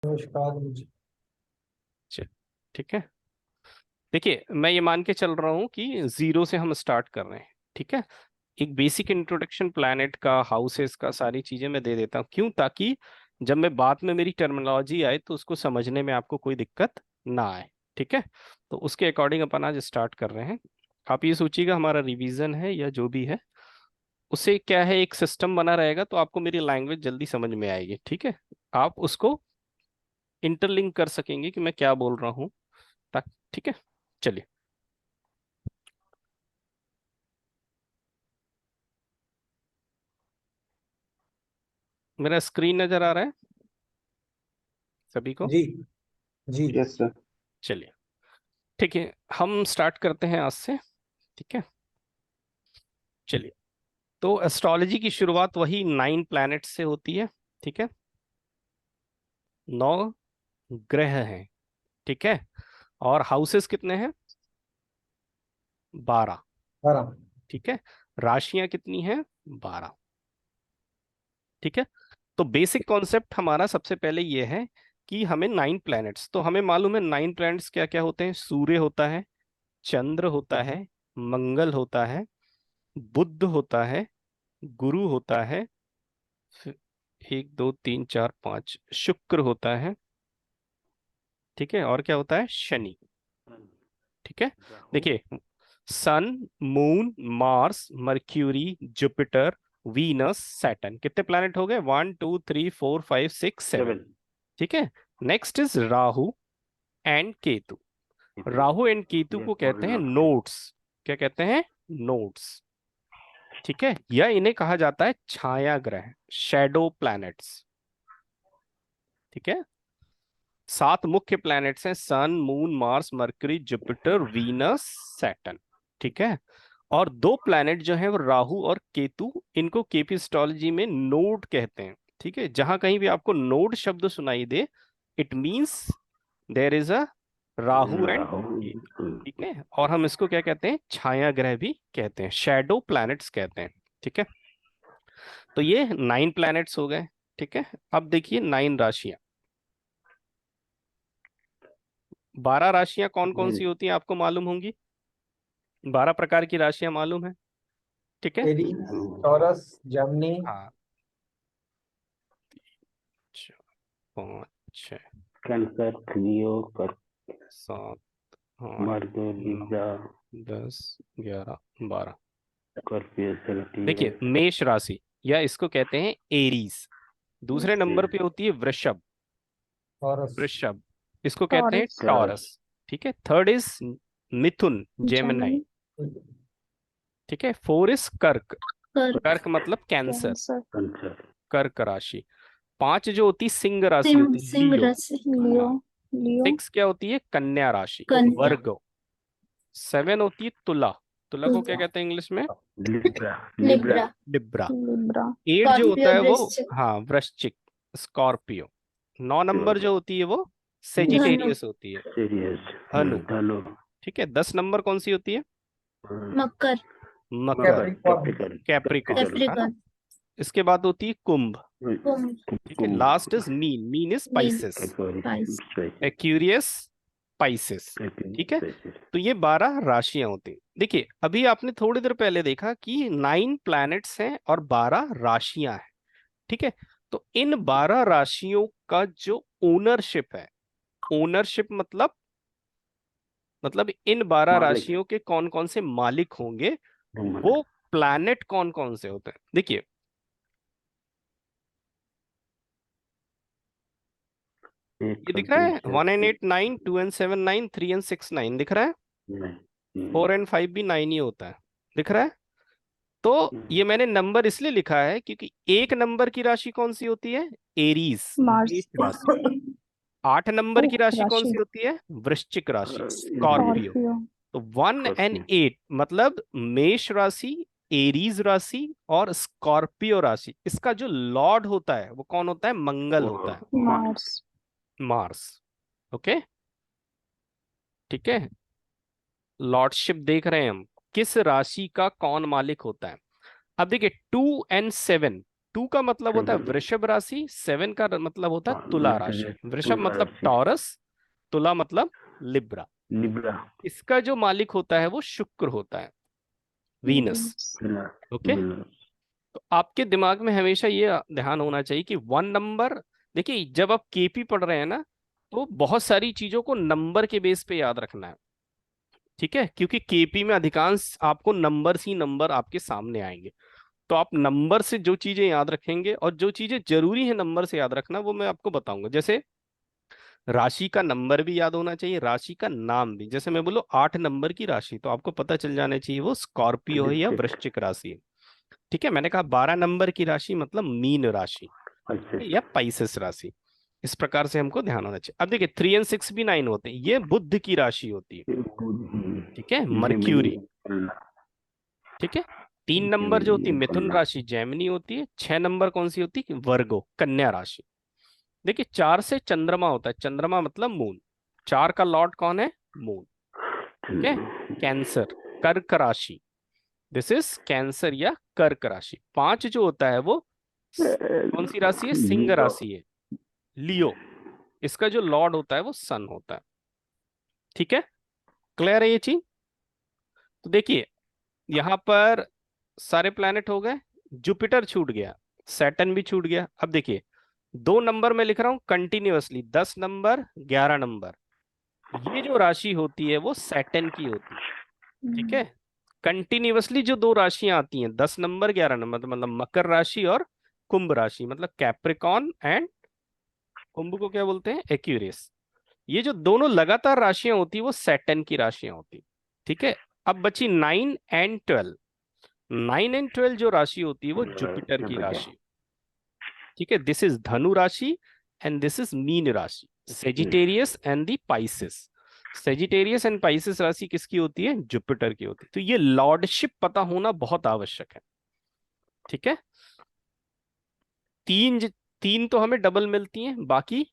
नमस्कार जी। चल, ठीक है। देखिए, मैं ये मान के चल रहा हूँ कि जीरो से हम स्टार्ट कर रहे हैं। ठीक है, एक बेसिक इंट्रोडक्शन प्लैनेट का, हाउसेस का, सारी चीजें मैं दे देता हूँ। क्यों? ताकि जब मैं बाद में मेरी टर्मिनोलॉजी आए तो उसको समझने में आपको कोई दिक्कत ना आए। ठीक है, तो उसके अकॉर्डिंग अपन आज स्टार्ट कर रहे हैं। आप ये सोचिएगा हमारा रिवीजन है या जो भी है, उससे क्या है, एक सिस्टम बना रहेगा तो आपको मेरी लैंग्वेज जल्दी समझ में आएगी। ठीक है, आप उसको इंटरलिंक कर सकेंगे कि मैं क्या बोल रहा हूँ। ठीक है, चलिए। मेरा स्क्रीन नजर आ रहा है सभी को? जी जी। Yes sir. चलिए, ठीक है, हम स्टार्ट करते हैं आज से। ठीक है, चलिए। तो एस्ट्रोलॉजी की शुरुआत वही 9 प्लैनेट से होती है। ठीक है, 9 ग्रह हैं। ठीक है, और हाउसेस कितने हैं? 12। आराम। ठीक है, राशियां कितनी हैं? 12। ठीक है, तो बेसिक कॉन्सेप्ट हमारा सबसे पहले ये है कि हमें 9 प्लैनेट्स, तो हमें मालूम है 9 प्लैनेट्स क्या क्या होते हैं। सूर्य होता है, चंद्र होता है, मंगल होता है, बुध होता है, गुरु होता है, फिर 1 2 3 4 5 शुक्र होता है। ठीक है, और क्या होता है? शनि। ठीक है, देखिए, sun, moon, Mars, Mercury, Jupiter, Venus, Saturn, कितने प्लैनेट हो गए? 1 2 3 4 5 6 7। सेवन। ठीक है, next is Rahu and Ketu. Rahu and Ketu को कहते हैं नोड्स। क्या कहते हैं? नोड्स। ठीक है, या इन्हें कहा जाता है छाया ग्रह, शैडो प्लैनेट्स। ठीक है, 7 मुख्य प्लैनेट्स हैं: sun, moon, Mars, Mercury, Jupiter, Venus, Saturn. ठीक है, और 2 प्लैनेट जो हैं वो राहु और केतु, इनको केपी एस्ट्रोलॉजी में नोड कहते हैं। ठीक है, जहां कहीं भी आपको नोड शब्द सुनाई दे, it means there is a Rahu and Ketu. ठीक है, और हम इसको क्या कहते हैं? छाया ग्रह भी कहते हैं, शैडो प्लैनेट्स कहते हैं। ठीक है, तो ये 9 प्लैनेट्स हो गए। ठीक है, अब देखिए 9 राशियां। 12 राशियां कौन कौन सी होती हैं आपको मालूम होंगी? 12 प्रकार की राशियां मालूम है। ठीक है, एरीज, टॉरस, जमनी। हाँ, 4 5 6 कैंसर, लियो, 7 8 मार्गो, 9 लिब्रा, 10 11 12। स्कॉर्पियो, देखिए, सेजिटेरियस, मेष राशि या इसको कहते हैं एरीज। दूसरे नंबर पे होती है वृषभ। टॉरस। वृषभ, इसको कहते हैं टॉरस, टॉरस। ठीक है, third is Mithun, Gemini. Gemini, ठीक है, 4 इज कर्क। कर्क, कर्क मतलब कैंसर, कैंसर, कैंसर, कर्क राशि। 5 जो होती सिंह राशि सिंह, होती है, सिंह लियो। राशि, लियो, हाँ, लियो, 6 क्या होती है? कन्या राशि, कन्या, वर्गो। 7 होती है तुला। तुला को क्या तुला, कहते हैं इंग्लिश में? Libra, Libra, Libra, Libra. Libra, 8 जो होता स्कॉर्पियो, है वो, वृश्चिक, हाँ, वृश्चिक, स्कॉर्पियो। 9 नंबर जो होती है वो धनु, सेजिटेरियस होती है, सीरियस, धनु। धनु, ठीक है, 10 नंबर कौन सी होती है? मकर, मकर, मकर, कैप्रिकॉर्न। कैप्रिकॉर्न, कैप्रिकॉर्न, है ना। कैप्रिकॉर्न, इसके बाद होती है कुंभ। कुंभ, ठीक है, Kumbh, last is Meen, Meen is Meen, Pisces, बाईस, एक्यूरियस, पाइसेस। ठीक है, तो ये 12 राशियां होती हैं। देखिए, अभी आपने थोड़ी देर पहले देखा कि 9 प्लैनेट्स हैं और 12 राशियां हैं। ठीक है, तो इन 12 राशियों का जो ओनरशिप है, ओनरशिप मतलब इन 12 मालिक, राशियों के कौन कौन से मालिक होंगे, मालिक, वो प्लैनेट कौन कौन से होते हैं। देखिए, ये दिख रहा है 1 एंड 8 9, 2 एंड 7 9, 3 एंड 6 9, दिख रहा है। 4 एंड 5 भी 9 ही होता है, दिख रहा है। तो ये मैंने नंबर इसलिए लिखा है क्योंकि 1 नंबर की राशि कौन सी होती है? एरीज, मार्स, मेष राशि। 8 नंबर ओ की राशि कौन राशि, सी होती है? वृश्चिक राशि, स्कॉर्पियो। स्कॉर्पियो, तो 1 एंड 8 मतलब मेष राशि, एरीज राशि और स्कॉर्पियो राशि, इसका जो लॉर्ड होता है वो कौन होता है? मंगल होता है, मार्स, मार्स। ओके, ठीक है, लॉर्डशिप देख रहे हैं हम, किस राशि का कौन मालिक होता है। अब देखिए, 2 एंड 7, 2 का मतलब होता है 7 वृषभ राशि, 7 का मतलब होता है हाँ, तुला वृषभ राशि। राशि, वृषभ तुला मतलब राशि, टॉरस, तुला मतलब लिब्रा। लिब्रा, इसका जो मालिक होता है वो शुक्र होता है, वीनस। Venus, okay, Venus. तो आपके दिमाग में हमेशा ये ध्यान होना चाहिए कि 1 नंबर, देखिए जब आप केपी पढ़ रहे हैं ना, तो बहुत सारी चीजों को नंबर के बेस पे याद रखना है, ठीक है, क्योंकि केपी में अधिकांश आपको नंबर ही नंबर आपके सामने आएंगे। तो आप नंबर से जो चीजें याद रखेंगे और जो चीजें जरूरी है नंबर से याद रखना वो मैं आपको बताऊंगा। जैसे राशि का नंबर भी याद होना चाहिए, राशि का नाम भी। जैसे मैं बोलूं 8 नंबर की राशि, तो आपको पता चल जाना चाहिए वो स्कॉर्पियो है या वृश्चिक, वृश्चिक राशि है। ठीक है, मैंने कहा 12 नंबर की राशि मतलब मीन राशि या पाइसेस, पाइसेस राशि। इस प्रकार से हमको ध्यान होना चाहिए। अब देखिए 3 और 6 भी 9 होते हैं, ये बुध की राशि होती है। बुध, ठीक है, जेमिनी, मर्क्यूरी। ठीक है, 3 नंबर जो होती है जेमिनी, मिथुन राशि, जेमिनी होती है। 6 नंबर कौन सी होती है? वर्गो, कन्या राशि। देखिए 4 से चंद्रमा होता है, चंद्रमा मतलब मून। 4 का लॉर्ड कौन है? मून। ठीक है, कैंसर, कर्क राशि, दिस इज कैंसर या कर्क राशि। 5 जो होता है वो कौन सी राशि है? सिंह लियो, राशि है, लियो। इसका जो लॉर्ड होता है वो सन होता है। ठीक है, क्लियर है ये चीज? तो देखिए यहां पर सारे प्लैनेट हो गए, जुपिटर छूट गया, सैटर्न भी छूट गया। अब देखिए 2 नंबर में लिख रहा हूं कंटिन्यूअसली, 10 नंबर, 11 नंबर। ये जो राशि होती है वो सैटर्न की होती है। ठीक है, कंटिन्यूअसली जो 2 राशियां आती हैं 10 नंबर 11 नंबर, मतलब मकर राशि और कुंभ राशि, मतलब कैप्रिकॉन एंड कुंभ को क्या बोलते हैं? एक्यूरियस। ये जो दोनों लगातार राशियां होती है वो सैटर्न की राशियां होती। ठीक है, अब बची 9 और 12। 9 और 12 जो राशि होती है वो जुपिटर की राशि। ठीक है, दिस इज धनु राशि एंड दिस इज मीन राशि, Sagittarius and the Pisces. Sagittarius and Pisces राशि किसकी होती है? जुपिटर की होती है। तो ये लॉर्डशिप पता होना बहुत आवश्यक है। ठीक है, तीन 3 तो हमें डबल मिलती हैं, बाकी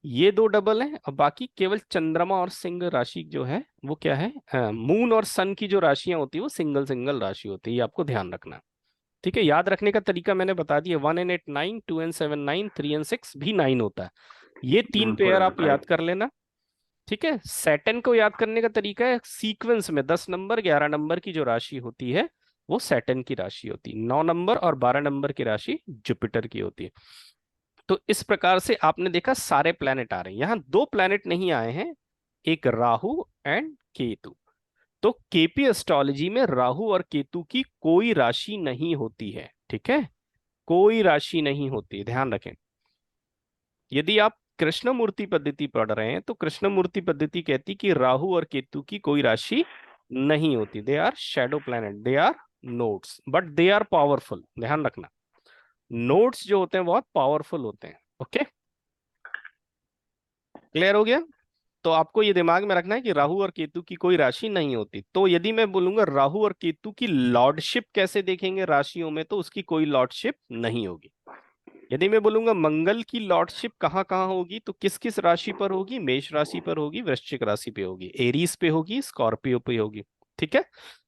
ये 2 डबल हैं, और बाकी केवल चंद्रमा और सिंह राशि जो है वो क्या है? मून और सन की जो राशियां होती है वो सिंगल सिंगल राशि होती है, ये आपको ध्यान रखना है। ठीक है, याद रखने का तरीका मैंने बता दिया, 1 और 8 9, 2 और 7 9, 3 और 6 भी 9 होता है। ये 3 पेयर आप याद कर लेना। ठीक है, सैटर्न को याद करने का तरीका है सीक्वेंस में, 10 नंबर 11 नंबर की जो राशि होती है वो सैटर्न की राशि होती है, 9 नंबर और 12 नंबर की राशि जुपिटर की होती है। तो इस प्रकार से आपने देखा सारे प्लैनेट आ रहे हैं। यहाँ 2 प्लैनेट नहीं आए हैं, एक राहु एंड केतु। तो केपी एस्ट्रोलॉजी में राहु और केतु की कोई राशि नहीं होती है। ठीक है, कोई राशि नहीं होती, ध्यान रखें। यदि आप कृष्णमूर्ति पद्धति पढ़ रहे हैं तो कृष्णमूर्ति पद्धति कहती कि राहु और केतु की कोई राशि नहीं होती, they are shadow planet, they are nodes, but they are powerful. ध्यान रखना, नोड्स जो होते हैं बहुत पावरफुल होते हैं। ओके, क्लियर हो गया? तो आपको ये दिमाग में रखना है कि राहु और केतु की कोई राशि नहीं होती। तो यदि मैं बोलूंगा राहु और केतु की लॉर्डशिप कैसे देखेंगे राशियों में, तो उसकी कोई लॉर्डशिप नहीं होगी। यदि मैं बोलूंगा मंगल की लॉर्डशिप कहाँ कहाँ होगी, तो किस किस राशि पर होगी? मेष राशि पर होगी, वृश्चिक राशि पे होगी, एरीज पे होगी, स्कॉर्पियो पे होगी। ठीक है,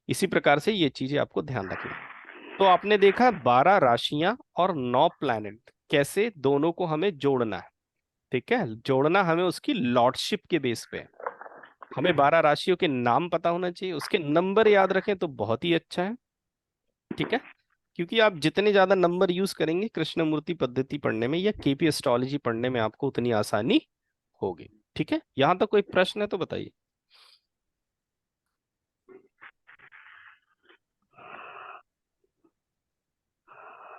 इसी प्रकार से ये चीजें आपको ध्यान रखना है। तो आपने देखा 12 राशियां और 9 प्लैनेट, कैसे दोनों को हमें जोड़ना है। ठीक है, जोड़ना हमें उसकी लॉर्डशिप के बेस पे है। हमें 12 राशियों के नाम पता होना चाहिए, उसके नंबर याद रखें तो बहुत ही अच्छा है। ठीक है, क्योंकि आप जितने ज्यादा नंबर यूज करेंगे कृष्णमूर्ति पद्धति पढ़ने में या केपी एस्ट्रोलॉजी पढ़ने में आपको उतनी आसानी होगी। ठीक है, यहां तक कोई प्रश्न है तो बताइए।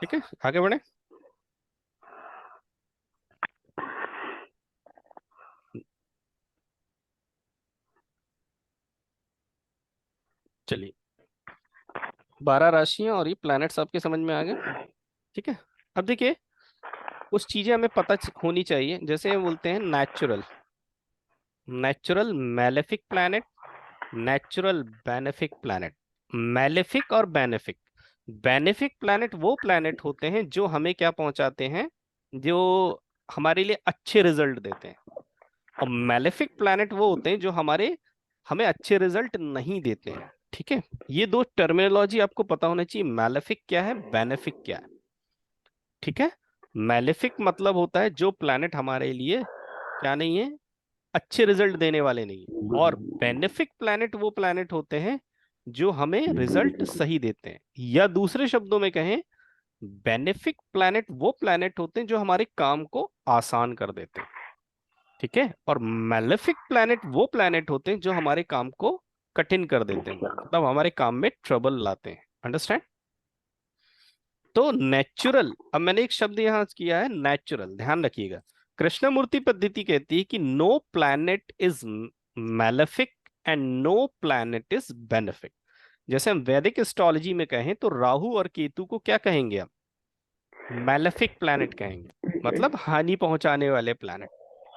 ठीक है, आगे बढ़े। चलिए, 12 राशियां और ये प्लैनेट्स आपके समझ में आ गए। ठीक है, अब देखिए कुछ चीजें हमें पता होनी चाहिए। जैसे बोलते हैं natural, natural malefic planet, natural benefic planet. Malefic और बेनेफिक, बेनेफिक प्लैनेट वो प्लैनेट होते हैं जो हमें क्या पहुंचाते हैं, जो हमारे लिए अच्छे रिजल्ट देते हैं। और मैलेफिक प्लैनेट वो होते हैं जो हमें अच्छे रिजल्ट नहीं देते हैं। ठीक है, ये 2 टर्मिनोलॉजी आपको पता होना चाहिए, मैलेफिक क्या है, बेनेफिक क्या है। ठीक है, मैलेफिक मतलब होता है जो प्लैनेट हमारे लिए क्या नहीं है, अच्छे रिजल्ट देने वाले नहीं है। और बेनिफिक प्लैनेट वो प्लैनेट होते हैं जो हमें रिजल्ट सही देते हैं, या दूसरे शब्दों में कहें बेनिफिक प्लैनेट वो प्लैनेट होते हैं जो हमारे काम को आसान कर देते हैं। ठीक है, और मैलेफिक प्लैनेट वो प्लैनेट होते हैं जो हमारे काम को कठिन कर देते हैं, मतलब हमारे काम में ट्रबल लाते हैं। अंडरस्टैंड? तो नेचुरल, अब मैंने एक शब्द यहां किया है नेचुरल, ध्यान रखिएगा। कृष्णमूर्ति पद्धति कहती है कि no planet is malefic and no planet is benefic. जैसे हम वैदिक एस्ट्रोलॉजी में कहें तो राहु और केतु को क्या कहेंगे हम? मैलेफिक प्लैनेट कहेंगे, मतलब हानि पहुंचाने वाले प्लैनेट।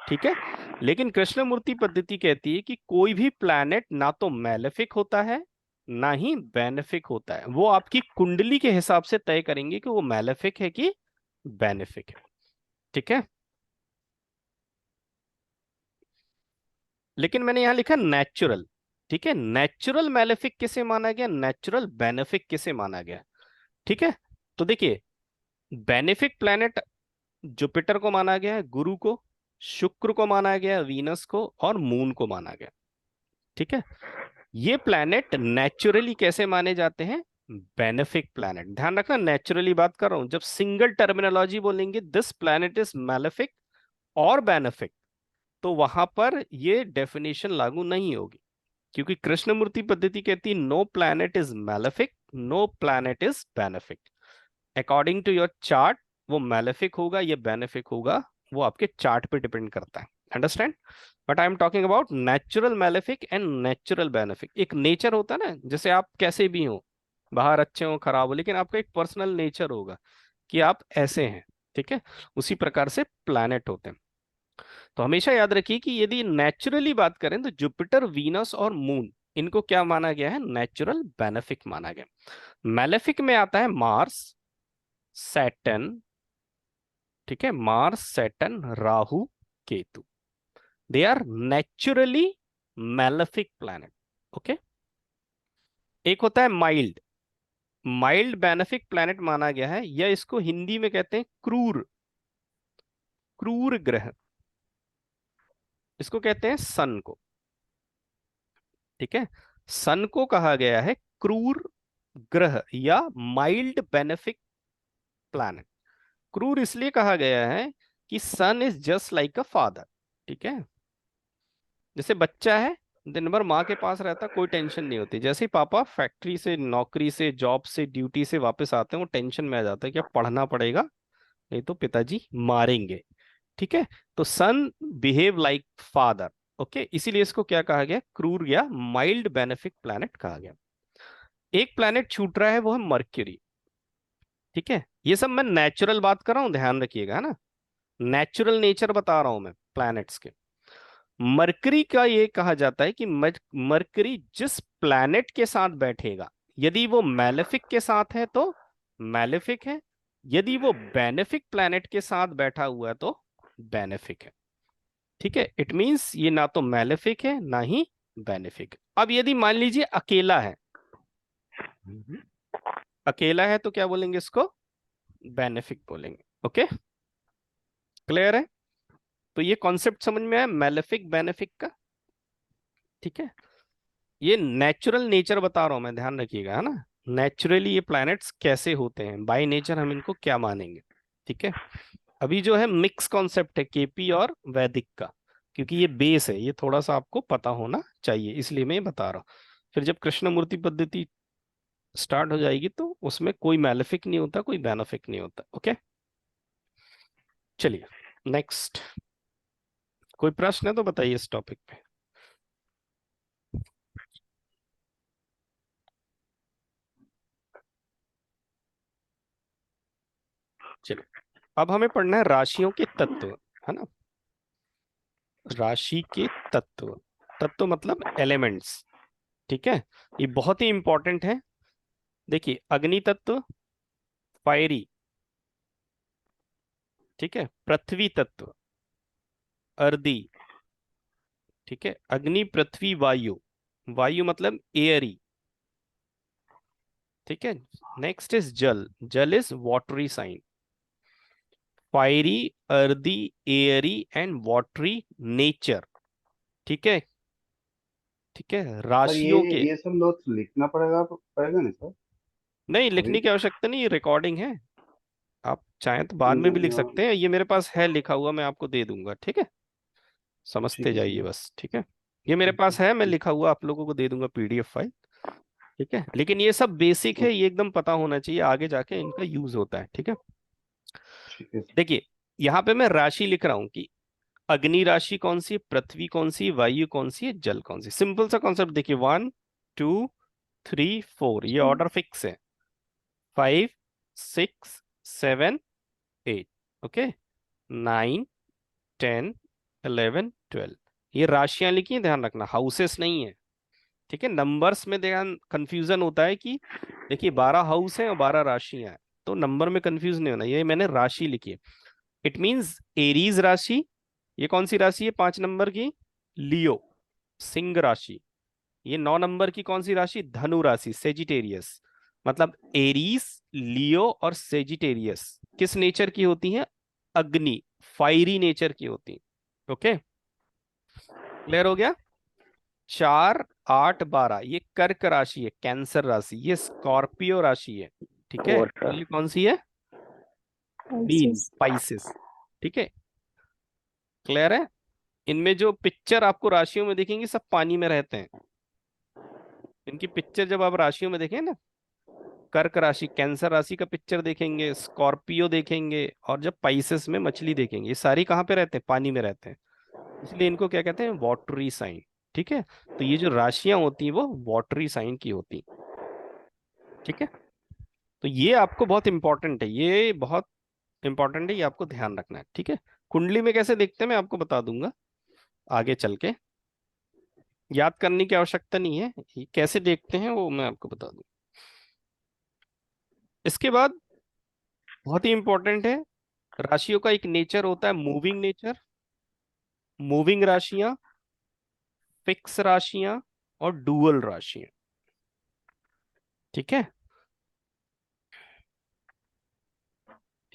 ठीक है, लेकिन कृष्णमूर्ति पद्धति कहती है कि कोई भी प्लैनेट ना तो मैलेफिक होता है ना ही बेनिफिक होता है। वो आपकी कुंडली के हिसाब से तय करेंगे कि वो मैलेफिक है कि बेनिफिक है। ठीक है, लेकिन मैंने यहां लिखा नेचुरल। ठीक है, नेचुरल मैलेफिक किसे माना गया, नेचुरल बेनिफिक किसे माना गया? ठीक है, तो देखिए, बेनिफिक प्लैनेट जुपिटर को माना गया है, गुरु को, शुक्र को माना गया, वीनस को, और मून को माना गया। ठीक है, ये प्लैनेट नेचुरली कैसे माने जाते हैं? Benefic planet. ध्यान रखना, नेचुरली बात कर रहा हूं। जब सिंगल टर्मिनोलॉजी बोलेंगे दिस प्लैनेट इज मैलेफिक और बेनिफिक, तो वहां पर ये डेफिनेशन लागू नहीं होगी, क्योंकि कृष्णमूर्ति पद्धति कहती है no planet is malefic, no planet is benefic. According to your chart वो मैलेफिक होगा या बेनिफिक होगा, वो आपके चार्ट पे डिपेंड करता है। Understand? But I am talking about natural malefic and natural benefic. एक नेचर होता है ना, जैसे आप कैसे भी हो, बाहर अच्छे हो खराब हो, लेकिन आपका एक पर्सनल नेचर होगा कि आप ऐसे हैं। ठीक है, उसी प्रकार से प्लैनेट होते हैं। तो हमेशा याद रखिए कि यदि नेचुरली बात करें तो जुपिटर, वीनस और मून, इनको क्या माना गया है? नेचुरल बेनिफिक माना गया। मैलेफिक में आता है मार्स, सैटर्न। ठीक है, Mars, Saturn, Rahu, Ketu, they are naturally malefic planet. Okay, एक होता है माइल्ड, माइल्ड बेनिफिक प्लैनेट माना गया है, या इसको हिंदी में कहते हैं क्रूर, क्रूर ग्रह, इसको कहते हैं सन को। ठीक है, सन को कहा गया है क्रूर ग्रह या माइल्ड बेनिफिक प्लैनेट। क्रूर इसलिए कहा गया है कि sun is just like a father. ठीक है, जैसे बच्चा है, दिन भर माँ के पास रहता, कोई टेंशन नहीं होती, जैसे ही पापा फैक्ट्री से, नौकरी से, जॉब से, ड्यूटी से वापस आते हैं, वो टेंशन में आ जाता है कि अब पढ़ना पड़ेगा, नहीं तो पिताजी मारेंगे। ठीक है, तो सन बिहेव लाइक फादर। ओके, इसीलिए इसको क्या कहा गया? क्रूर या माइल्ड बेनिफिक प्लैनेट कहा गया। एक प्लैनेट छूट रहा है, वो है मर्क्यूरी। ठीक है, ये सब मैं नेचुरल बात कर रहा हूं, ध्यान रखिएगा, है ना, नेचुरल नेचर बता रहा हूं मैं प्लैनेट्स के। मरकरी का ये कहा जाता है कि मरकरी जिस प्लैनेट के साथ बैठेगा, यदि वो मैलेफिक के साथ है तो मैलेफिक है, यदि वो बेनिफिक प्लैनेट के साथ बैठा हुआ है तो बेनिफिक है। ठीक है, इट मींस ये ना तो मैलेफिक है ना ही बेनिफिक। अब यदि मान लीजिए अकेला है, अकेला है तो क्या बोलेंगे? इसको बेनिफिक बोलेंगे। ओके, क्लियर है? तो ये कॉन्सेप्ट समझ में आया मैलेफिक बेनिफिक का। ठीक है, ये नेचुरल नेचर बता रहा हूं मैं, ध्यान रखिएगा, है ना, नेचुरली ये प्लैनेट्स कैसे होते हैं, बाय नेचर हम इनको क्या मानेंगे। ठीक है, अभी जो है मिक्स कॉन्सेप्ट है केपी और वैदिक का, क्योंकि ये बेस है, ये थोड़ा सा आपको पता होना चाहिए, इसलिए मैं ये बता रहा हूँ। फिर जब कृष्णमूर्ति पद्धति स्टार्ट हो जाएगी तो उसमें कोई मैलेफिक नहीं होता, कोई बेनिफिक नहीं होता। ओके, चलिए नेक्स्ट। कोई प्रश्न है तो बताइए इस टॉपिक पे। चलिए, अब हमें पढ़ना है राशियों के तत्व, है ना, राशि के तत्व। तत्व मतलब एलिमेंट्स। ठीक है, ये बहुत ही इंपॉर्टेंट है। देखिए, अग्नि तत्व, फायरी। ठीक है, पृथ्वी तत्व, अर्दी। ठीक है, अग्नि, पृथ्वी, वायु, वायु मतलब एयरी। ठीक है, नेक्स्ट इज जल, जल is watery sign. Fiery, earthy, airy and watery nature. ठीक है, ठीक है, सर राशियों के। ये सब नोट्स लिखना पड़ेगा ना सर? नहीं, अभी लिखने की आवश्यकता नहीं, रिकॉर्डिंग है। आप चाहें तो बाद में भी लिख सकते हैं, ये मेरे पास है लिखा हुआ, मैं आपको दे दूंगा। ठीक है, समझते ठीक है जाइए सर। बस। ठीक है, ये मेरे पास है, मैं लिखा हुआ आप लोगों को दे दूंगा पीडीएफ फाइल। ठीक है, लेकिन ये सब बेसिक है, ये एकदम पता होना चाहिए, आगे जाके इनका यूज होता है। ठीक है, ठीक है सर। देखिए यहाँ पे मैं राशि लिख रहा हूँ कि अग्नि राशि कौन सी है, पृथ्वी कौन सी है, वायु कौन सी है, जल कौन सी। सिंपल सा कॉन्सेप्ट देखिए, 1 2 3 4, ये ऑर्डर फिक्स है। 5 6 7 8, ओके, 9 10 11 12, ये राशियां लिखी हैं, ध्यान रखना, हाउसेस नहीं है। ठीक है, नंबर्स में ध्यान कंफ्यूजन होता है कि देखिए 12 हाउस हैं और 12 राशियां हैं, तो नंबर में कंफ्यूज नहीं होना, ये मैंने राशि लिखी है। इट मींस एरीज राशि, ये कौन सी राशि है, 5 नंबर की, लियो सिंह राशि। ये 9 नंबर की कौन सी राशि, धनु राशि, सेजिटेरियस। मतलब एरीज, लियो और सेजिटेरियस किस नेचर की होती हैं, अग्नि, फायरी नेचर की होती हैं। ओके, क्लियर हो गया। 4 8 12, ये कर्क राशि है, कैंसर राशि, ये स्कॉर्पियो राशि है। ठीक है, और और सर ये कौन सी है, मीन, Pisces, स्पाइसेस। ठीक है, क्लियर है। इनमें जो पिक्चर आपको राशियों में दिखेंगी सब पानी में रहते हैं। इनकी पिक्चर जब आप राशियों में देखें ना, कर्क राशि, कैंसर राशि का पिक्चर देखेंगे, स्कॉर्पियो देखेंगे, और जब पाइसेस में मछली देखेंगे, ये सारी कहाँ पे रहते हैं, पानी में रहते हैं। इसलिए इनको क्या कहते हैं, वाटरी साइन। ठीक है, तो ये जो राशियां होती हैं वो वाटरी साइन की होती हैं। ठीक है, तो ये आपको बहुत इंपॉर्टेंट है, ये बहुत इंपॉर्टेंट है, ये आपको ध्यान रखना है। ठीक है, कुंडली में कैसे देखते हैं मैं आपको बता दूंगा आगे चल के, याद करने की आवश्यकता नहीं है, ये कैसे देखते हैं वो मैं आपको बता दूं। इसके बाद बहुत ही इंपॉर्टेंट है, राशियों का एक नेचर होता है मूविंग नेचर, मूविंग राशियां, फिक्स राशियां और डुअल राशियां। ठीक है,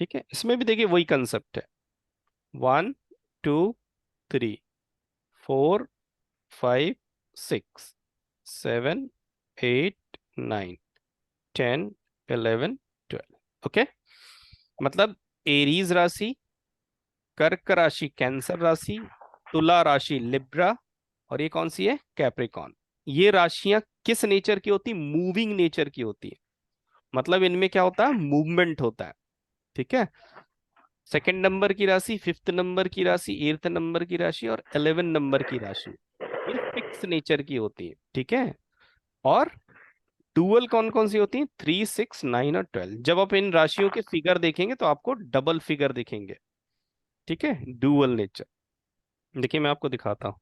ठीक है, इसमें भी देखिए वही कंसेप्ट है, 1 2 3 4 5 6 7 8 9 10 11 12। ओके, मतलब एरीज राशि, कर्क राशि, कैंसर राशि, तुला राशि, लिब्रा, और ये कौन सी है, कैप्रिकॉन। ये राशियां किस नेचर की होती, मूविंग नेचर की होती है। मतलब इनमें क्या होता है, मूवमेंट होता है। ठीक है, सेकंड नंबर की राशि, फिफ्थ नंबर की राशि, एट्थ नंबर की राशि और 11 नंबर की राशि, ये फिक्स नेचर की होती है। ठीक है, और डुअल कौन कौन सी होती है, 3 6 9 और 12। जब आप इन राशियों के फिगर देखेंगे तो आपको डबल फिगर दिखेंगे। ठीक है, डुअल नेचर। देखिए मैं आपको दिखाता हूं,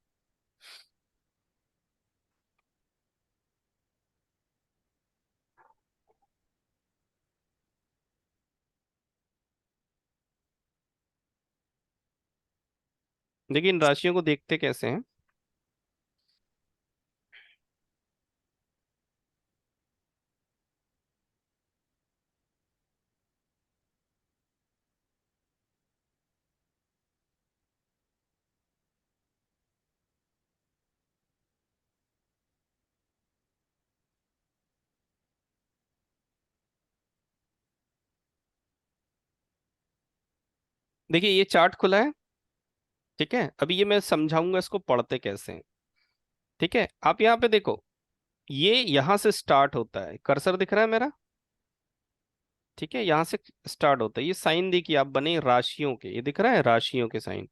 देखिए इन राशियों को देखते कैसे हैं। देखिए ये चार्ट खुला है। ठीक है, अभी ये मैं समझाऊंगा इसको पढ़ते कैसे हैं। ठीक है, आप यहाँ पे देखो, ये यहां से स्टार्ट होता है, कर्सर दिख रहा है मेरा। ठीक है, यहां से स्टार्ट होता है, ये साइन देखिए आप बने राशियों के, ये दिख रहा है राशियों के साइन।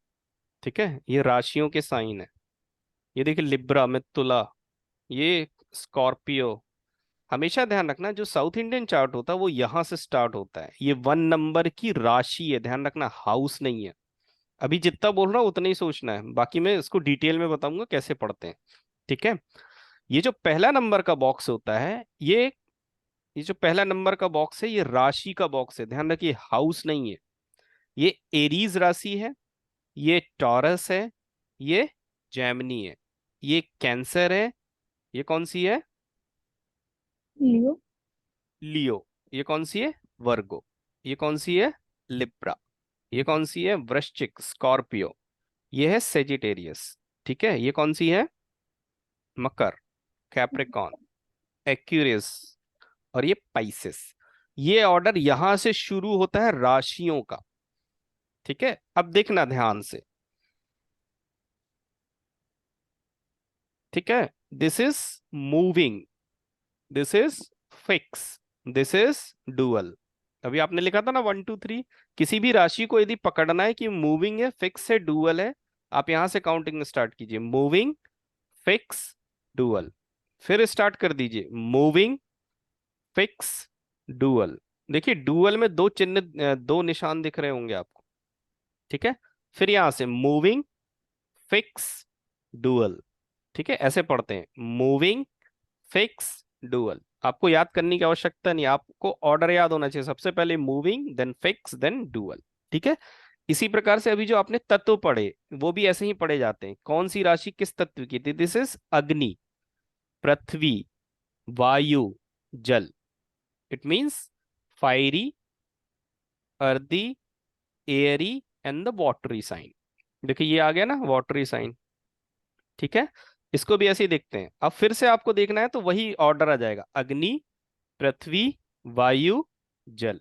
ठीक है, ये राशियों के साइन है। ये देखिए लिब्रा में तुला, ये स्कॉर्पियो। हमेशा ध्यान रखना जो साउथ इंडियन चार्ट होता है वो यहां से स्टार्ट होता है, ये 1 नंबर की राशि है, ध्यान रखना, हाउस नहीं है। अभी जितना बोल रहा हूँ उतना ही सोचना है, बाकी मैं इसको डिटेल में बताऊंगा कैसे पढ़ते हैं। ठीक है, ये जो पहला नंबर का बॉक्स होता है, ये जो पहला नंबर का बॉक्स है, ये राशि का बॉक्स है, ध्यान रखिए, हाउस नहीं है। ये एरीज राशि है, ये टॉरस है, ये जेमिनी है, ये कैंसर है, ये कौन सी है, Leo, लियो, ये कौन सी है, वर्गो, ये कौन सी है, लिब्रा, ये कौन सी है? वृश्चिक, स्कॉर्पियो। ये है सेजिटेरियस, ठीक है। ये कौन सी है? मकर, कैप्रिकॉर्न, एक्यूरियस और ये पाइसेस। ये ऑर्डर यहां से शुरू होता है राशियों का, ठीक है। अब देखना ध्यान से, ठीक है। This is moving, this is fix, this is dual. अभी आपने लिखा था ना 1 2 3, किसी भी राशि को यदि पकड़ना है कि मूविंग है, फिक्स है, डुअल है, आप यहां से काउंटिंग स्टार्ट कीजिए। Moving, fix, dual. फिर स्टार्ट कर दीजिए, मूविंग, फिक्स, डुअल। देखिए डुअल में दो चिन्ह, दो निशान दिख रहे होंगे आपको, ठीक है। फिर यहां से मूविंग, फिक्स, डुअल, ठीक है। ऐसे पढ़ते हैं, मूविंग, फिक्स, डुअल। आपको याद करने की आवश्यकता नहीं, आपको ऑर्डर याद होना चाहिए। सबसे पहले moving, then fix, then dual, ठीक है। इसी प्रकार से अभी जो आपने तत्व पढ़े वो भी ऐसे ही पढ़े जाते हैं। कौन सी राशि किस तत्व की थी? दिस इज अग्नि, पृथ्वी, वायु, जल। It means fiery, earthy, airy and the watery sign. देखिए ये आ गया ना वाटरी साइन, ठीक है। इसको भी ऐसे ही देखते हैं। अब फिर से आपको देखना है तो वही ऑर्डर आ जाएगा, अग्नि, पृथ्वी, वायु, जल,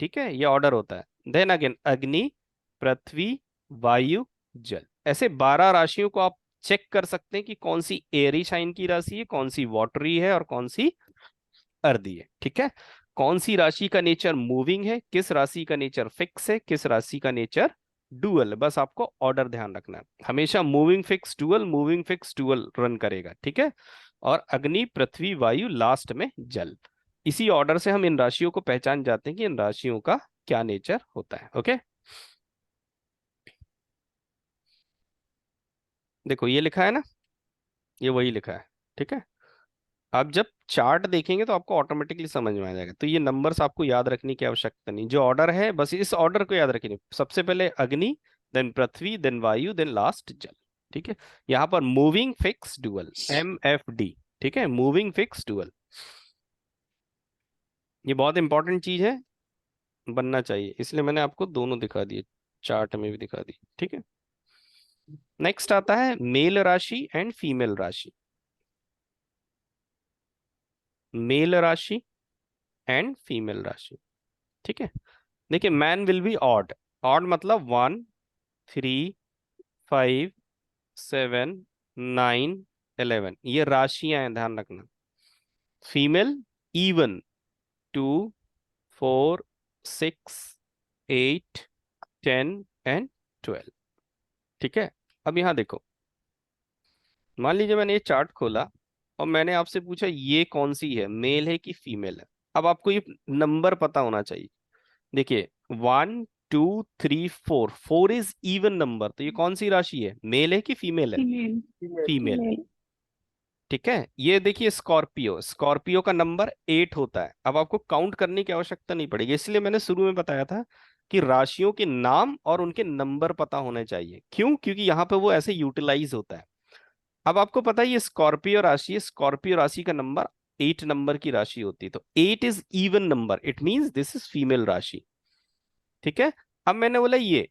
ठीक है। ये ऑर्डर होता है। देन अगेन अग्नि, पृथ्वी, वायु, जल। ऐसे 12 राशियों को आप चेक कर सकते हैं कि कौन सी एयरी साइन की राशि है, कौन सी वाटरी है और कौन सी अर्दी है, ठीक है। कौन सी राशि का नेचर मूविंग है, किस राशि का नेचर फिक्स है, किस राशि का नेचर डुअल। बस आपको ऑर्डर ध्यान रखना है, हमेशा moving fix dual, moving fix dual run करेगा, ठीक है। और अग्नि, पृथ्वी, वायु, लास्ट में जल। इसी ऑर्डर से हम इन राशियों को पहचान जाते हैं कि इन राशियों का क्या नेचर होता है। ओके, देखो ये लिखा है ना, ये वही लिखा है, ठीक है। आप जब चार्ट देखेंगे तो आपको ऑटोमेटिकली समझ में आ जाएगा। तो ये नंबर्स आपको याद रखने की आवश्यकता नहीं, जो ऑर्डर है बस इस ऑर्डर को याद रखिए। सबसे पहले अग्नि, देन पृथ्वी, देन वायु, देन लास्ट जल, ठीक है। यहाँ पर मूविंग फिक्स डुअल, MFD, ठीक है, मूविंग फिक्स डुअल। ये बहुत इंपॉर्टेंट चीज है, बनना चाहिए, इसलिए मैंने आपको दोनों दिखा दिए, चार्ट में भी दिखा दी, ठीक है। नेक्स्ट आता है मेल राशि एंड फीमेल राशि। मेल राशि एंड फीमेल राशि, ठीक है। देखिए man will be odd, odd मतलब 1 3 5 7 9 11, ये राशियां हैं, ध्यान रखना। फीमेल इवन 2 4 6 8 10 एंड 12, ठीक है। अब यहां देखो, मान लीजिए मैंने ये चार्ट खोला और मैंने आपसे पूछा ये कौन सी है, मेल है कि फीमेल है। अब आपको ये नंबर पता होना चाहिए। देखिए 1 2 3 4, 4 इज इवन नंबर, तो ये कौन सी राशि है, मेल है कि फीमेल है? फीमेल। Female, female. ठीक है। ये देखिए स्कॉर्पियो, स्कॉर्पियो का नंबर 8 होता है। अब आपको काउंट करने की आवश्यकता नहीं पड़ेगी, इसलिए मैंने शुरू में बताया था कि राशियों के नाम और उनके नंबर पता होने चाहिए। क्यों? क्योंकि यहाँ पे वो ऐसे यूटिलाइज होता है। अब आपको पता है ये स्कॉर्पियो राशि है, स्कॉर्पियो राशि का नंबर 8 नंबर की राशि होती है, तो 8 is even number, it means this is female राशि, ठीक है। अब मैंने बोला ये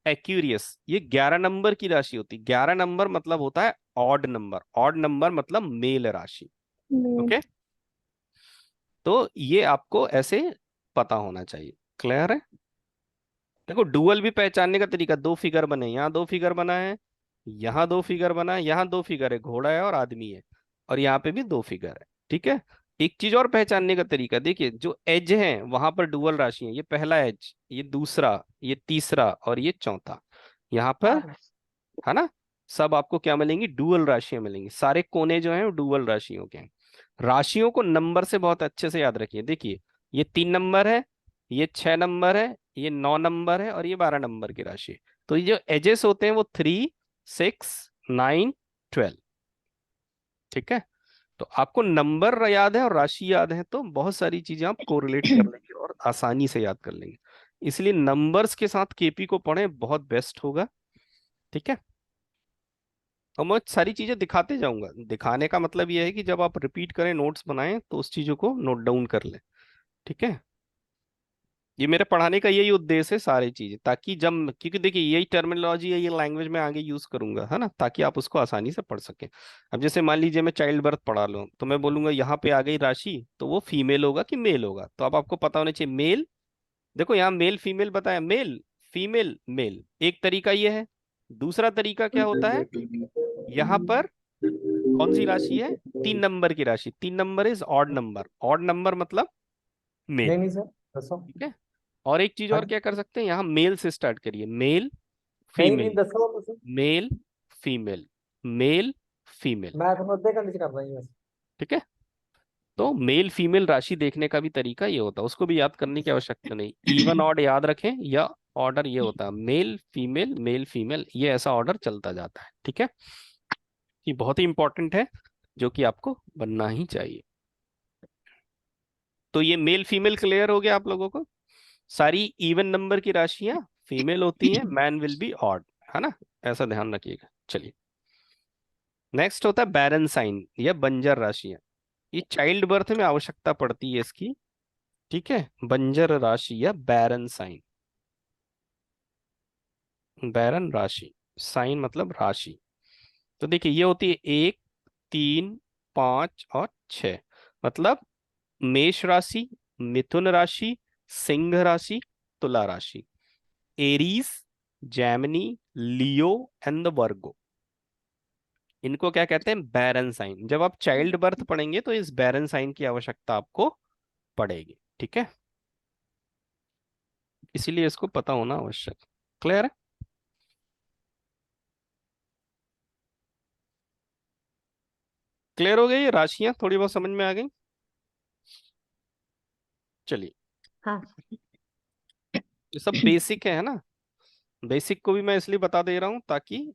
एक्यूरियस, ये 11 नंबर की राशि होती है। 11 नंबर मतलब होता है ऑड नंबर, ऑड नंबर मतलब मेल राशि, मेल। ओके। तो ये आपको ऐसे पता होना चाहिए, क्लियर है। देखो डुअल भी पहचानने का तरीका, दो फिगर बने, यहाँ दो फिगर बना है, यहाँ दो फिगर बना है, यहाँ दो फिगर है, घोड़ा है और आदमी है, और यहाँ पे भी दो फिगर है, ठीक है। एक चीज और पहचानने का तरीका, देखिए जो एज है वहां पर डुअल राशि है, ये पहला एज, ये दूसरा, ये तीसरा और ये चौथा, यहाँ पर है ना, सब आपको क्या मिलेंगी, डुअल राशियां मिलेंगी। सारे कोने जो हैं वो डुअल राशियों के हैं। राशियों को नंबर से बहुत अच्छे से याद रखिए। देखिए ये 3 नंबर है, ये 6 नंबर है, ये 9 नंबर है और ये 12 नंबर की राशि है। तो ये जो एजेस होते हैं वो 3 6 9 12, ठीक है। तो आपको नंबर याद है और राशि याद है तो बहुत सारी चीजें आप कोरिलेट कर लेंगे और आसानी से याद कर लेंगे। इसलिए नंबर्स के साथ केपी को पढ़ें, बहुत बेस्ट होगा, ठीक है। और मैं सारी चीजें दिखाते जाऊंगा, दिखाने का मतलब यह है कि जब आप रिपीट करें, नोट्स बनाएं तो उस चीजों को नोट डाउन कर लें, ठीक है। ये मेरे पढ़ाने का यही उद्देश्य है, सारी चीजें, ताकि जब, क्योंकि देखिए यही टर्मिनोलॉजी है, ये लैंग्वेज में आगे यूज करूंगा, है ना, ताकि आप उसको आसानी से पढ़ सकें। अब जैसे मान लीजिए मैं चाइल्ड बर्थ पढ़ा लूँ, तो मैं बोलूंगा यहाँ पे आ गई राशि, तो वो फीमेल होगा कि मेल होगा, तो अब आपको पता होना चाहिए मेल। देखो यहाँ मेल फीमेल बताया, मेल फीमेल मेल, एक तरीका ये है। दूसरा तरीका क्या होता है, यहाँ पर कौन सी राशि है, 3 नंबर की राशि, 3 number is odd number, odd number मतलब मेल। नहीं सर, दसो। ठीक है। और एक चीज हाँ और क्या कर सकते हैं, यहाँ मेल से स्टार्ट करिए, मेल नहीं फीमेल, दसो तुसी। Male female, male female. मैं तो अद्धे घंटे च कर रही बस। ठीक है। तो मेल फीमेल राशि देखने का भी तरीका ये होता है, उसको भी याद करने की आवश्यकता नहीं, इवन ऑड याद रखें, या ऑर्डर ये होता है मेल फीमेल, ये ऐसा ऑर्डर चलता जाता है। ठीक है। ये बहुत ही इंपॉर्टेंट है, जो कि आपको बनना ही चाहिए। तो ये मेल फीमेल क्लियर हो गया आप लोगों को। सारी इवन नंबर की राशियां फीमेल होती हैं, मैन विल बी ऑड, है ना, ऐसा ध्यान रखिएगा। चलिए, नेक्स्ट होता है बैरन साइन या बंजर राशियां। ये चाइल्ड बर्थ में आवश्यकता पड़ती है इसकी। ठीक है, बंजर राशि या बैरन साइन, बैरन राशि, साइन मतलब राशि। तो देखिए ये होती है 1, 3, 5 और 6, मतलब मेष राशि, मिथुन राशि, सिंह राशि, तुला राशि, Aries, Gemini, Leo and the Virgo, इनको क्या कहते हैं, बैरन साइन। जब आप चाइल्ड बर्थ पढ़ेंगे तो इस बैरन साइन की आवश्यकता आपको पड़ेगी। ठीक है, इसीलिए इसको पता होना आवश्यक। क्लियर है। क्लियर हो गई ये राशियां, थोड़ी बहुत समझ में आ गई। चलिए, हाँ। ये सब बेसिक है ना। बेसिक को भी मैं इसलिए बता दे रहा हूं ताकि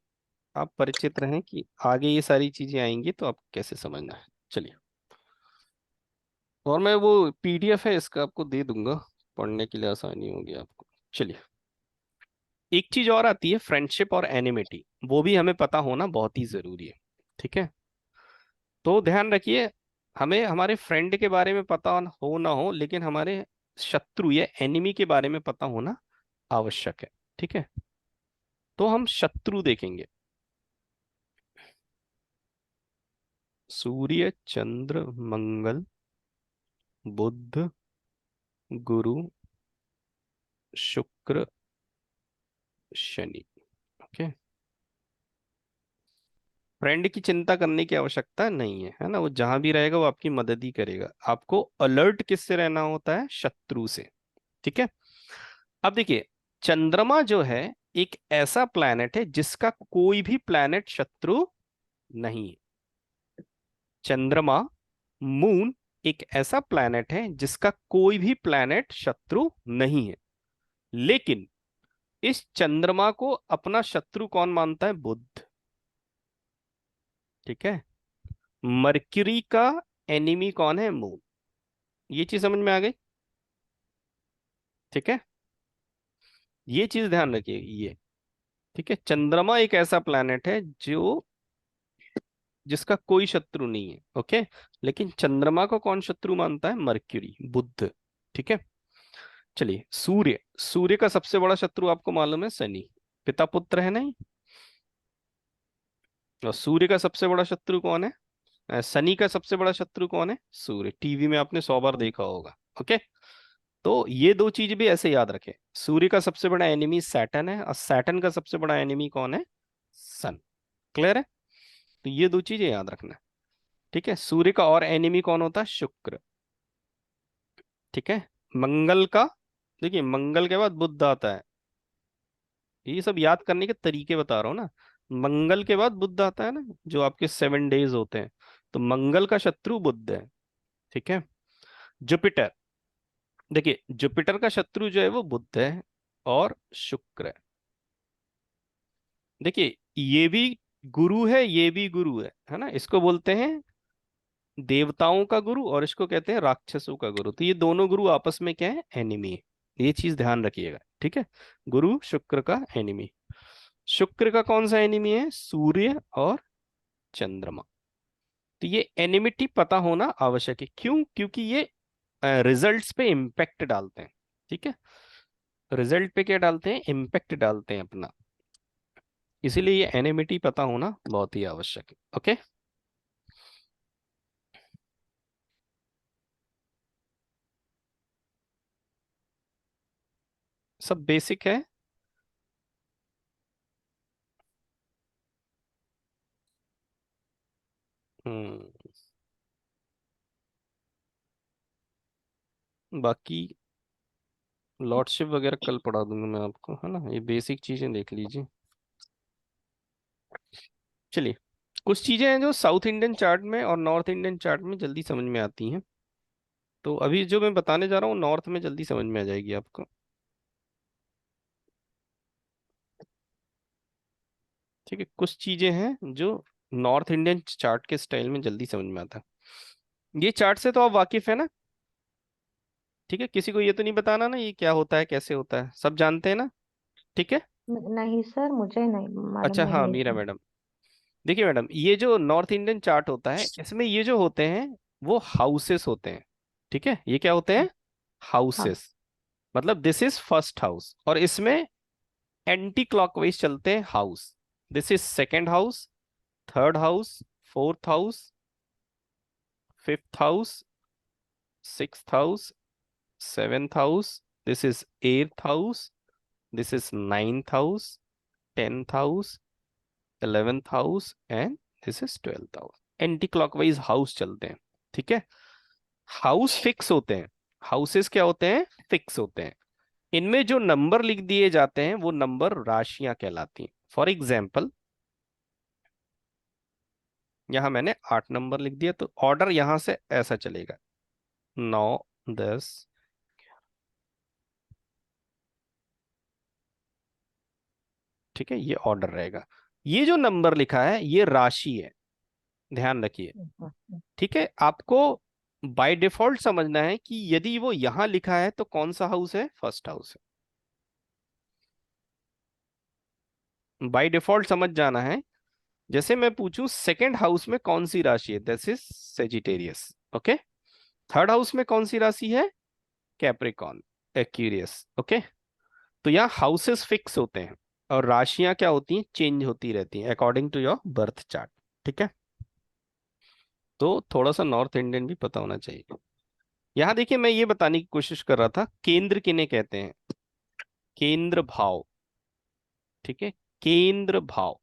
आप परिचित रहें कि आगे ये सारी चीजें आएंगी तो आप कैसे समझना है। चलिए, और मैं वो पीडीएफ है इसका आपको दे दूंगा, पढ़ने के लिए आसानी होगी आपको। चलिए, एक चीज और आती है फ्रेंडशिप और एनिमिटी, वो भी हमें पता होना बहुत ही जरूरी है। ठीक है। तो ध्यान रखिए, हमें हमारे फ्रेंड के बारे में पता हो ना हो, लेकिन हमारे शत्रु या एनिमी के बारे में पता होना आवश्यक है। ठीक है। तो हम शत्रु देखेंगे, सूर्य, चंद्र, मंगल, बुध, गुरु, शुक्र, शनि। ओके। फ्रेंड की चिंता करने की आवश्यकता नहीं है ना, वो जहां भी रहेगा वो आपकी मदद ही करेगा। आपको अलर्ट किससे रहना होता है, शत्रु से। ठीक है। अब देखिए, चंद्रमा जो है एक ऐसा प्लैनेट है जिसका कोई भी प्लैनेट शत्रु नहीं है। चंद्रमा, मून, एक ऐसा प्लैनेट है जिसका कोई भी प्लैनेट शत्रु नहीं है। लेकिन इस चंद्रमा को अपना शत्रु कौन मानता है, बुध। ठीक है। मरक्यूरी का एनिमी कौन है, मून। ये चीज समझ में आ गई। ठीक है, ये चीज ध्यान रखिए ये। ठीक है, चंद्रमा एक ऐसा प्लैनेट है जो, जिसका कोई शत्रु नहीं है। ओके। लेकिन चंद्रमा को कौन शत्रु मानता है, मरक्यूरी, बुध। ठीक है। चलिए, सूर्य, सूर्य का सबसे बड़ा शत्रु आपको मालूम है, शनि, पिता पुत्र है नहीं। और सूर्य का सबसे बड़ा शत्रु कौन है, शनि का सबसे बड़ा शत्रु कौन है, सूर्य। टीवी में आपने 100 बार देखा होगा। ओके। तो ये दो चीज भी ऐसे याद रखें, सूर्य का सबसे बड़ा एनिमी सैटर्न है, और सैटर्न का सबसे बड़ा एनिमी कौन है, सन। क्लियर है। तो ये दो चीजें याद रखना है। ठीक है। सूर्य का और एनिमी कौन होता है, शुक्र। ठीक है। मंगल का, देखिए मंगल के बाद बुध आता है, ये सब याद करने के तरीके बता रहा हूं ना। मंगल के बाद बुध आता है ना, जो आपके 7 डेज होते हैं, तो मंगल का शत्रु बुध है। ठीक है। जुपिटर, देखिए जुपिटर का शत्रु जो है वो बुध है और शुक्र है। देखिए ये भी गुरु है, ये भी गुरु है ना, इसको बोलते हैं देवताओं का गुरु और इसको कहते हैं राक्षसों का गुरु। तो ये दोनों गुरु आपस में क्या है, एनिमी है। ये चीज ध्यान रखिएगा। ठीक है, गुरु शुक्र का एनिमी। शुक्र का कौन सा एनिमी है, सूर्य और चंद्रमा। तो ये एनिमिटी पता होना आवश्यक है। क्यों, क्योंकि ये रिजल्ट्स पे इम्पैक्ट डालते हैं। ठीक है, रिजल्ट पे क्या डालते हैं, इम्पैक्ट डालते हैं अपना, इसीलिए ये एनएमटी पता होना बहुत ही आवश्यक है। ओके, सब बेसिक है। बाकी लॉर्डशिप वगैरह कल पढ़ा दूंगा मैं आपको, है ना, ये बेसिक चीजें देख लीजिए। चलिए, कुछ चीजें हैं जो साउथ इंडियन चार्ट में और नॉर्थ इंडियन चार्ट में जल्दी समझ में आती हैं, तो अभी जो मैं बताने जा रहा हूँ नॉर्थ में जल्दी समझ में आ जाएगी आपको। ठीक है, कुछ चीजें हैं जो नॉर्थ इंडियन चार्ट के स्टाइल में जल्दी समझ में आता है। ये चार्ट से तो आप वाकिफ है ना? ठीक है, किसी को ये तो नहीं बताना ना ये क्या होता है कैसे होता है, सब जानते हैं ना? ठीक है, नहीं सर, मुझे नहीं मालूम अच्छा है हाँ ये मीरा सब। मैडम, देखिए मैडम, ये जो नॉर्थ इंडियन चार्ट होता है इसमें ये जो होते हैं वो हाउसेस होते हैं। ठीक है, ये क्या होते हैं, हाँ। हाउसेस, मतलब दिस इज फर्स्ट हाउस, और इसमें एंटी क्लॉकवाइज चलते हैं house. This is second house, third house, fourth house, fifth house, sixth house, seventh house, this is eighth house, this is ninth house, tenth house, 11th house and this is 12th house. Anti clockwise house चलते हैं। ठीक है, house fix होते हैं, houses क्या होते हैं, fix होते हैं। इनमें जो नंबर लिख दिए जाते हैं वो नंबर राशियां कहलाती हैं। फॉर एग्जाम्पल, यहां मैंने 8 नंबर लिख दिया, तो ऑर्डर यहां से ऐसा चलेगा, 9, 10, ठीक है, ये ऑर्डर रहेगा। ये जो नंबर लिखा है ये राशि है, ध्यान रखिए। ठीक है, आपको बाय डिफॉल्ट समझना है कि यदि वो यहां लिखा है तो कौन सा हाउस है, फर्स्ट हाउस है, बाय डिफॉल्ट समझ जाना है। जैसे मैं पूछूं सेकंड हाउस में कौन सी राशि है, this is Sagittarius. Okay, third house में कौन सी राशि है, कैप्रिकॉर्न, एक्यूरियस। ओके, तो यहाँ हाउसेस फिक्स होते हैं और राशियां क्या होती हैं, चेंज होती रहती हैं according to your birth chart. ठीक है, तो थोड़ा सा नॉर्थ इंडियन भी पता होना चाहिए। यहाँ देखिए, मैं ये बताने की कोशिश कर रहा था केंद्र किन्हें कहते हैं, केंद्र भाव। ठीक है, केंद्र भाव,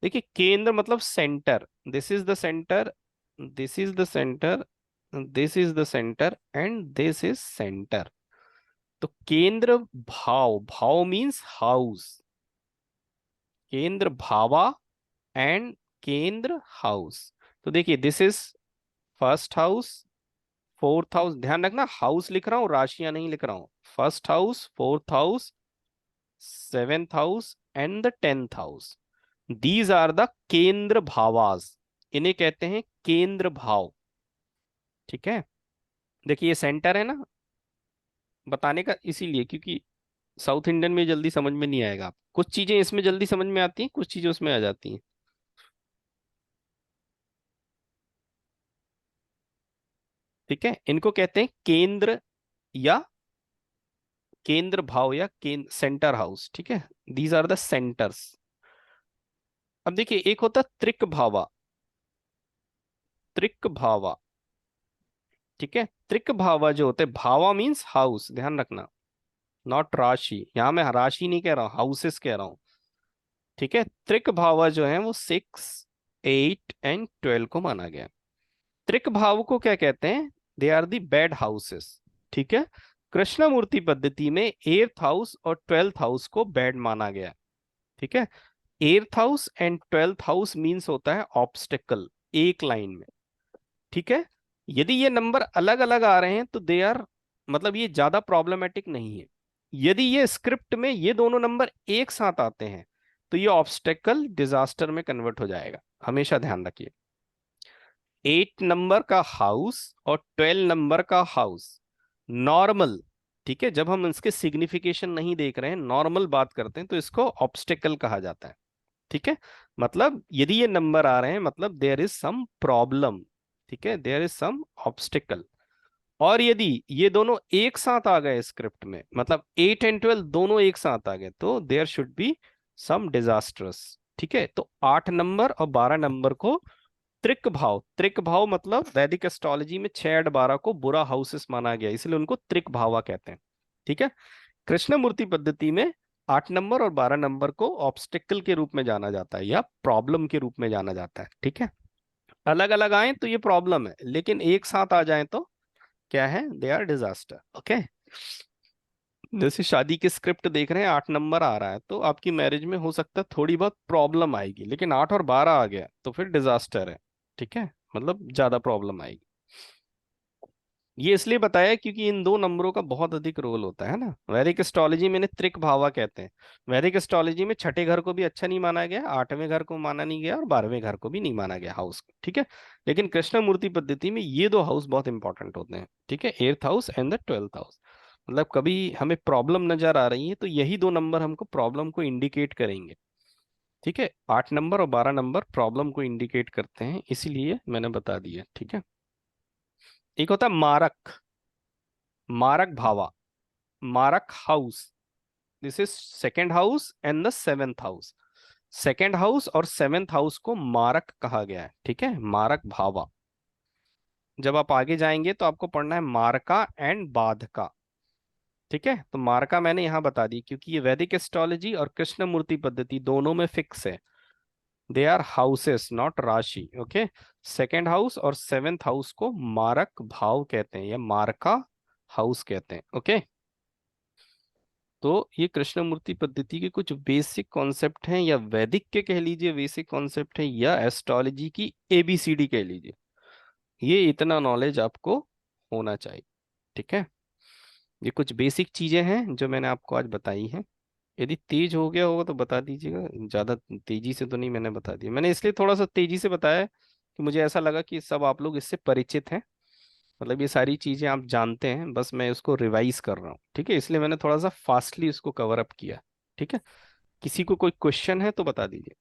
देखिए केंद्र मतलब centre, this is the centre, this is the centre, this is the centre and this is centre. तो केंद्र भाव, भाव मींस हाउस, केंद्र भावा एंड केंद्र हाउस। तो देखिए this is first house, fourth house, ध्यान रखना हाउस लिख रहा हूं राशियां नहीं लिख रहा हूं, first house, fourth house, seventh house and the 10th house, these are the kendra भावास, इन्हें कहते हैं केंद्र भाव। ठीक है, देखिए ये सेंटर है ना, बताने का इसीलिए क्योंकि साउथ इंडियन में जल्दी समझ में नहीं आएगा, कुछ चीजें इसमें जल्दी समझ में आती हैं, कुछ चीजें उसमें आ जाती हैं। ठीक है, इनको कहते हैं केंद्र या केंद्र भाव या केंद्र सेंटर हाउस। ठीक है, दीज आर द सेंटर्स। अब देखिए एक होता है त्रिक भावा, त्रिक भावा। ठीक है, त्रिक भावा जो होते हैं, भावा मीन्स हाउस, ध्यान रखना, नॉट राशि, यहां मैं राशि नहीं कह रहा हूं, हाउसेस कह रहा हूं। ठीक है, त्रिक भावा जो है वो 6, 8 एंड 12 को माना गया। त्रिक भाव को क्या कहते हैं, they are the bad houses. ठीक है, कृष्णमूर्ति पद्धति में 8th हाउस और 12th हाउस को बैड माना गया। ठीक है, 8th house and 12th house means होता है ऑब्स्टेकल, एक लाइन में। ठीक है, यदि ये नंबर अलग अलग आ रहे हैं तो दे आर, मतलब ये ज्यादा प्रॉब्लमेटिक नहीं है। यदि ये स्क्रिप्ट में ये दोनों नंबर एक साथ आते हैं तो ये ऑब्स्टेकल डिजास्टर में कन्वर्ट हो जाएगा, हमेशा ध्यान रखिए। 8 नंबर का हाउस और 12 नंबर का हाउस नॉर्मल, ठीक है, जब हम इसके सिग्निफिकेशन नहीं देख रहे हैं, नॉर्मल बात करते हैं, तो इसको ऑब्स्टेकल कहा जाता है। ठीक है, मतलब यदि ये नंबर आ रहे हैं मतलब देयर इज सम प्रॉब्लम। ठीक है, देयर इज सम ऑब्स्टिकल। और यदि ये दोनों एक साथ आ गए स्क्रिप्ट में, मतलब 8 एंड 12 दोनों एक साथ आ गए, तो there should be some disasters. ठीक है, तो 8 नंबर और 12 नंबर को त्रिक भाव, त्रिक भाव मतलब वैदिक एस्ट्रोलॉजी में 6 और 12 को बुरा हाउसेस माना गया, इसलिए उनको त्रिक भावा कहते हैं। ठीक है, कृष्णमूर्ति पद्धति में 8 नंबर और 12 नंबर को ऑब्स्टिकल के रूप में जाना जाता है या प्रॉब्लम के रूप में जाना जाता है। ठीक है, अलग अलग आए तो ये प्रॉब्लम है, लेकिन एक साथ आ जाए तो क्या है, दे आर डिजास्टर। ओके, जैसे शादी की स्क्रिप्ट देख रहे हैं, 8 नंबर आ रहा है तो आपकी मैरिज में हो सकता है थोड़ी बहुत प्रॉब्लम आएगी, लेकिन 8 और 12 आ गया तो फिर डिजास्टर है। ठीक है, मतलब ज्यादा प्रॉब्लम आएगी। ये इसलिए बताया क्योंकि इन दो नंबरों का बहुत अधिक रोल होता है ना। वैदिक एस्ट्रोलॉजी में इन्हें त्रिक भावा कहते हैं। वैदिक एस्ट्रोलॉजी में छठे घर को भी अच्छा नहीं माना गया, 8वें घर को माना नहीं गया और 12वें घर को भी नहीं माना गया हाउस को। ठीक है, लेकिन कृष्णमूर्ति पद्धति में ये दो हाउस बहुत इंपॉर्टेंट होते हैं। ठीक है, 8th house and the 12th house. मतलब कभी हमें प्रॉब्लम नजर आ रही है तो यही दो नंबर हमको प्रॉब्लम को इंडिकेट करेंगे। ठीक है, 8 नंबर और 12 नंबर प्रॉब्लम को इंडिकेट करते हैं, इसीलिए मैंने बता दिया। ठीक है, एक होता है मारक, मारक भावा, मारक house. This is second house and the 7th house. Second house और 7th हाउस को मारक कहा गया है। ठीक है, मारक भावा। जब आप आगे जाएंगे तो आपको पढ़ना है मारका एंड बाधका। ठीक है, तो मारका मैंने यहां बता दी क्योंकि ये वैदिक एस्ट्रोलॉजी और कृष्णमूर्ति पद्धति दोनों में फिक्स है। दे आर हाउसेस नॉट राशि। ओके, सेकेंड हाउस और 7th हाउस को मारक भाव कहते हैं या मारका हाउस कहते हैं। ओके, तो ये कृष्णमूर्ति पद्धति के कुछ बेसिक कॉन्सेप्ट हैं, या वैदिक के कह लीजिए बेसिक कॉन्सेप्ट है, या एस्ट्रोलॉजी की ABCD कह लीजिए। ये इतना नॉलेज आपको होना चाहिए। ठीक है, ये कुछ बेसिक चीजें हैं जो मैंने आपको आज बताई हैं। यदि तेज हो गया होगा तो बता दीजिएगा, ज्यादा तेजी से तो नहीं मैंने बता दिया। मैंने इसलिए थोड़ा सा तेजी से बताया है कि मुझे ऐसा लगा कि सब आप लोग इससे परिचित हैं, मतलब ये सारी चीजें आप जानते हैं, बस मैं इसको रिवाइज कर रहा हूँ। ठीक है, इसलिए मैंने थोड़ा सा फास्टली इसको कवर अप किया। ठीक है, किसी को कोई क्वेश्चन है तो बता दीजिए।